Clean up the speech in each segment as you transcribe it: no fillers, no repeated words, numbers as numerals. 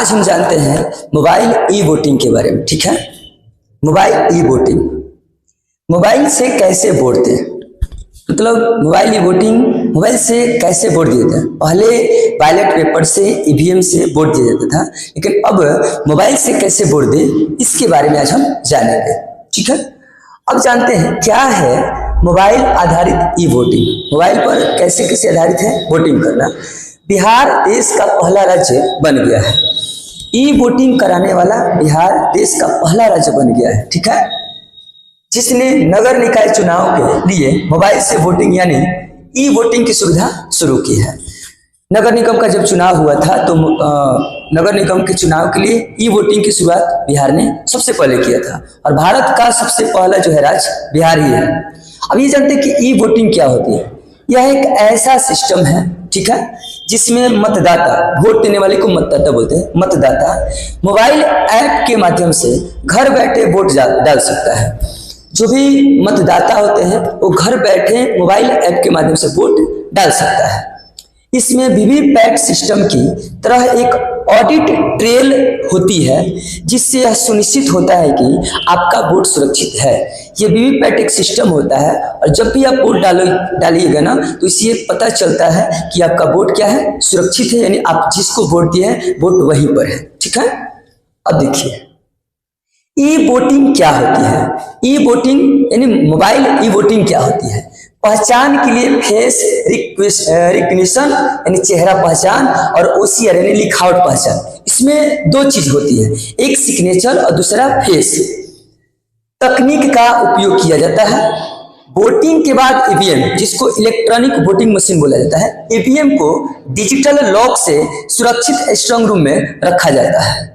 आज हम जानते हैं मोबाइल ई वोटिंग के बारे में। ठीक है, मोबाइल ई वोटिंग, मोबाइल से कैसे वोट दें, मतलब मोबाइल ई वोटिंग, मोबाइल से कैसे वोट दिया जाता है। पहले बैलेट पेपर से ईवीएम से वोट दिया जाता था, लेकिन अब मोबाइल से कैसे वोट दें इसके बारे में आज हम जानेंगे। ठीक है, अब जानते हैं क्या है मोबाइल आधारित ई वोटिंग। मोबाइल पर कैसे कैसे आधारित है वोटिंग करना। बिहार देश का पहला राज्य बन गया है, ई वोटिंग कराने वाला बिहार देश का पहला राज्य बन गया है। ठीक है, जिसने नगर निकाय चुनाव के लिए मोबाइल से वोटिंग यानी ई वोटिंग की सुविधा शुरू की है। नगर निगम का जब चुनाव हुआ था तो नगर निगम के चुनाव के लिए ई वोटिंग की शुरुआत बिहार ने सबसे पहले किया था, और भारत का सबसे पहला जो है राज्य बिहार ही है। अब ये जानते हैं कि ई वोटिंग क्या होती है। यह एक ऐसा सिस्टम है, ठीक है, जिसमें मतदाता, वोट देने वाले को मतदाता बोलते हैं, मतदाता मोबाइल ऐप के माध्यम से घर बैठे वोट डाल सकता है। जो भी मतदाता होते हैं वो घर बैठे मोबाइल ऐप के माध्यम से वोट डाल सकता है। इसमें वीवीपैट सिस्टम की तरह एक ऑडिट ट्रेल होती है, जिससे यह सुनिश्चित होता है कि आपका वोट सुरक्षित है। ये वीवीपैट एक सिस्टम होता है, और जब भी आप वोट डालिएगा ना तो इससे पता चलता है कि आपका वोट क्या है, सुरक्षित है, यानी आप जिसको वोट दिए हैं वोट वहीं पर है। ठीक है, अब देखिए ई वोटिंग क्या होती है। ई वोटिंग यानी मोबाइल ई वोटिंग क्या होती है। पहचान के लिए फेस रिकग्निशन यानी चेहरा पहचान, और ओसीआर यानी लिखावट पहचान। इसमें दो चीज होती है, एक सिग्नेचर और दूसरा फेस तकनीक का उपयोग किया जाता है। वोटिंग के बाद ईवीएम, जिसको इलेक्ट्रॉनिक वोटिंग मशीन बोला जाता है, ईवीएम को डिजिटल लॉक से सुरक्षित स्ट्रांग रूम में रखा जाता है।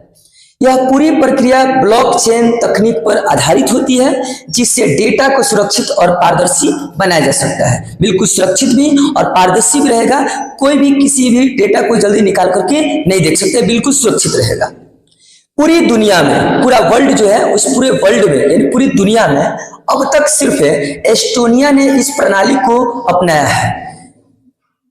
यह पूरी प्रक्रिया ब्लॉकचेन तकनीक पर आधारित होती है, जिससे डेटा को सुरक्षित और पारदर्शी बनाया जा सकता है। बिल्कुल सुरक्षित भी और पारदर्शी भी रहेगा, कोई भी किसी भी डेटा को जल्दी निकाल करके नहीं देख सकते, बिल्कुल सुरक्षित रहेगा। पूरी दुनिया में, पूरा वर्ल्ड जो है, उस पूरे वर्ल्ड में यानी पूरी दुनिया में अब तक सिर्फ एस्टोनिया ने इस प्रणाली को अपनाया है।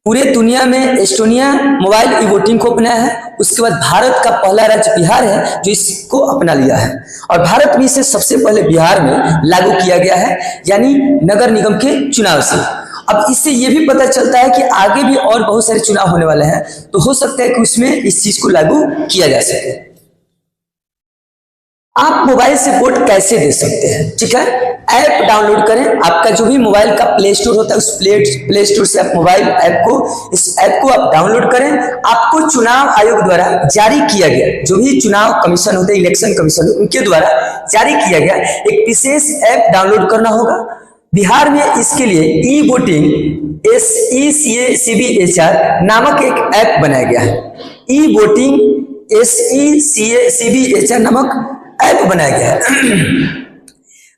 पूरे दुनिया में एस्टोनिया मोबाइल ई वोटिंग को अपनाया है। उसके बाद भारत का पहला राज्य बिहार है जो इसको अपना लिया है, और भारत में इसे सबसे पहले बिहार में लागू किया गया है, यानी नगर निगम के चुनाव से। अब इससे यह भी पता चलता है कि आगे भी और बहुत सारे चुनाव होने वाले हैं, तो हो सकता है कि उसमें इस चीज को लागू किया जा सके। आप मोबाइल से वोट कैसे दे सकते हैं। ठीक है, ऐप डाउनलोड करें। आपका जो भी मोबाइल का प्ले स्टोर होता है, उस प्ले स्टोर से आप मोबाइल ऐप को, इस ऐप को आप डाउनलोड करें। आपको चुनाव आयोग द्वारा जारी किया गया, जो भी चुनाव कमीशन होते हैं, इलेक्शन कमीशन, उनके द्वारा जारी किया गया एक विशेष ऐप डाउनलोड करना होगा। बिहार में इसके लिए ई वोटिंग SECACBHR नामक एक ऐप बनाया गया है। ई वोटिंग SECACBHR नामक ऐप बनाया गया है।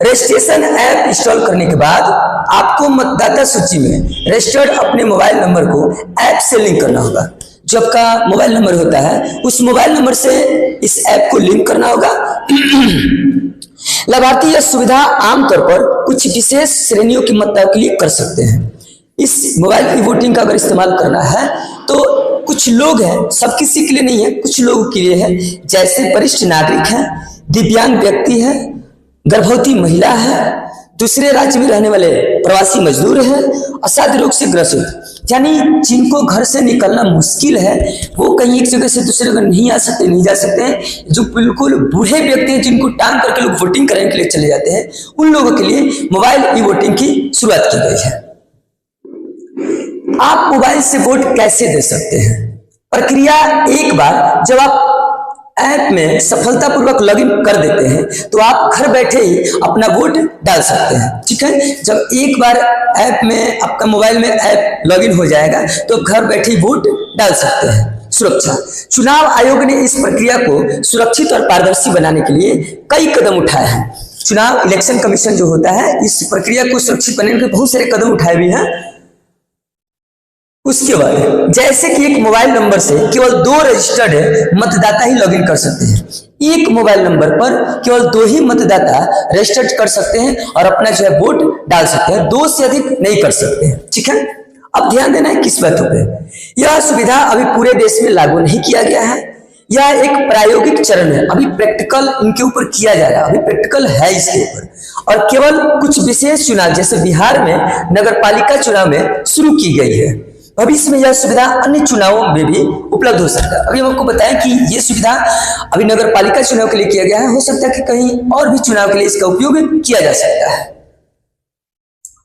रजिस्ट्रेशन ऐप इंस्टॉल करने के बाद आपको मतदाता सूची में रजिस्टर्ड अपने मोबाइल नंबर को ऐप से लिंक करना होगा। जो आपका मोबाइल नंबर होता है, उस मोबाइल नंबर से इस ऐप को लिंक करना होगा। लाभार्थी यह सुविधा आमतौर पर कुछ विशेष श्रेणियों के मतदाताओं के लिए कर सकते हैं। इस मोबाइल ई वोटिंग का अगर इस्तेमाल करना है तो कुछ लोग हैं, सब किसी के लिए नहीं है, कुछ लोगों के लिए है, जैसे वरिष्ठ नागरिक हैं, दिव्यांग व्यक्ति है, गर्भवती महिला है, दूसरे राज्य में रहने वाले प्रवासी मजदूर हैं, असाध्य रोग से ग्रसित, यानी जिनको घर से निकलना मुश्किल है, वो कहीं एक जगह से दूसरे जगह नहीं आ सकते, नहीं जा सकते हैं, जो बिल्कुल बूढ़े व्यक्ति हैं, जिनको टांग करके लोग वोटिंग करने के लिए चले जाते हैं, उन लोगों के लिए मोबाइल ई वोटिंग की शुरुआत की गई है। आप मोबाइल से वोट कैसे दे सकते हैं। प्रक्रिया, एक बार जब आप ऐप में सफलतापूर्वक लॉगिन कर देते हैं तो आप घर बैठे ही अपना वोट डाल सकते हैं। ठीक है, जब एक बार ऐप में, आपका मोबाइल में ऐप लॉगिन हो जाएगा तो घर बैठे ही वोट डाल सकते हैं। सुरक्षा, चुनाव आयोग ने इस प्रक्रिया को सुरक्षित और पारदर्शी बनाने के लिए कई कदम उठाए हैं। चुनाव इलेक्शन कमीशन जो होता है, इस प्रक्रिया को सुरक्षित बनाने के बहुत सारे कदम उठाए भी हैं। उसके बाद जैसे कि एक मोबाइल नंबर से केवल 2 रजिस्टर्ड मतदाता ही लॉगिन कर सकते हैं। एक मोबाइल नंबर पर केवल 2 ही मतदाता रजिस्टर्ड कर सकते हैं और अपना जो है वोट डाल सकते हैं, 2 से अधिक नहीं कर सकते हैं। ठीक है, अब ध्यान देना है किस बातों पे। यह सुविधा अभी पूरे देश में लागू नहीं किया गया है। यह एक प्रायोगिक चरण है, अभी प्रैक्टिकल इनके ऊपर किया जा रहा है, अभी प्रैक्टिकल है इसके ऊपर, और केवल कुछ विशेष चुनाव जैसे बिहार में नगर पालिका चुनाव में शुरू की गई है। भविष्य में यह सुविधा अन्य चुनावों में भी उपलब्ध हो सकता है। अभी हम आपको बताएं कि यह सुविधा अभी नगर पालिका चुनाव के लिए किया गया है, हो सकता है कि कहीं और भी चुनाव के लिए इसका उपयोग किया जा सकता है।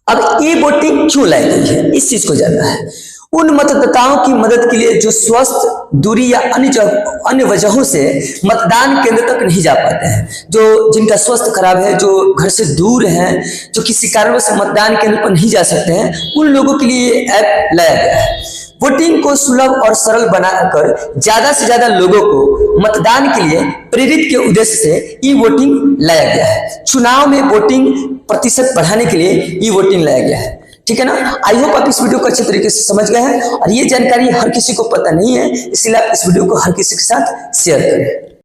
अब ई वोटिंग क्यों लाई गई है, इस चीज को जानना है। उन मतदाताओं की मदद के लिए जो स्वस्थ दूरी या अन्य वजहों से मतदान केंद्र तक नहीं जा पाते हैं, जो जिनका स्वास्थ्य खराब है, जो घर से दूर हैं, जो किसी कारणवश मतदान केंद्र पर नहीं जा सकते हैं, उन लोगों के लिए ऐप लाया गया है। वोटिंग को सुलभ और सरल बनाकर ज्यादा से ज्यादा लोगों को मतदान के लिए प्रेरित के उद्देश्य से ई वोटिंग लाया गया है। चुनाव में वोटिंग प्रतिशत बढ़ाने के लिए ई वोटिंग लाया गया है। ठीक है ना। आई होप आप इस वीडियो को अच्छे तरीके से समझ गए हैं, और ये जानकारी हर किसी को पता नहीं है, इसलिए आप इस वीडियो को हर किसी के साथ शेयर करें।